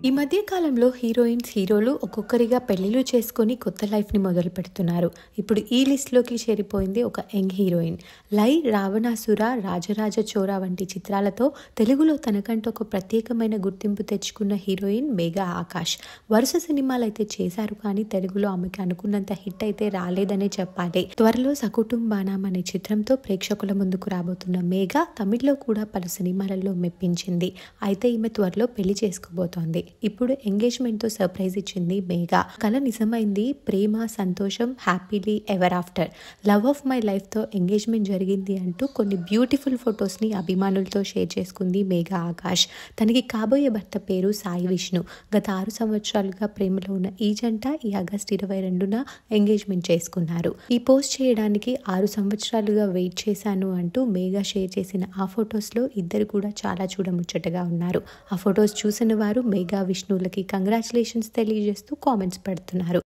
ఈ మధ్య కాలంలో హీరోయిన్స్, హీరోలు ఒక్కొక్కరిగా పెళ్లిళ్ళు చేసుకొని కొత్త లైఫ్ని మొదలు పెడుతున్నారు. ఇప్పుడు ఈ లిస్ట్లోకి చేరిపోయింది ఒక యంగ్ హీరోయిన్. లై, రావణాసుర, రాజరాజ చోర వంటి చిత్రాలతో తెలుగులో తనకంటూ ఒక ప్రత్యేకమైన గుర్తింపు తెచ్చుకున్న హీరోయిన్ మేఘా ఆకాష్. వరుస సినిమాలు అయితే చేశారు, కానీ తెలుగులో ఆమెకి అనుకున్నంత హిట్ అయితే రాలేదనే చెప్పాలి. త్వరలో సకుటుంబానం అనే చిత్రంతో ప్రేక్షకుల ముందుకు రాబోతున్న మేఘా తమిళ్లో కూడా పలు సినిమాలలో మెప్పించింది. అయితే ఈమె త్వరలో పెళ్లి చేసుకోబోతోంది. ఇప్పుడు ఎంగేజ్మెంట్ తో సర్ప్రైజ్ ఇచ్చింది మేఘా. కల నిజమైంది. ప్రేమ, సంతోషం, happily ever after, love of my life తో ఎంగేజ్మెంట్ జరిగింది అంటూ కొన్ని బ్యూటిఫుల్ ఫొటోస్ ని అభిమానులతో షేర్ చేసుకుంది మేఘా ఆకాష్. తనకి కాబోయే భర్త పేరు సాయి విష్ణు. గత 6 సంవత్సరాలుగా ప్రేమలో ఉన్న ఈ జంట ఈ ఆగస్టు 22న ఎంగేజ్మెంట్ చేసుకున్నారు. ఈ పోస్ట్ చేయడానికి 6 సంవత్సరాలుగా వెయిట్ చేశాను అంటూ మేఘా షేర్ చేసిన ఆ ఫొటోస్ లో ఇద్దరు కూడా చాలా చూడముచ్చటగా ఉన్నారు. ఆ ఫొటోస్ చూసిన వారు మేఘా, విష్ణులకి కంగ్రాచులేషన్స్ తెలియజేస్తూ కామెంట్స్ పెడుతున్నారు.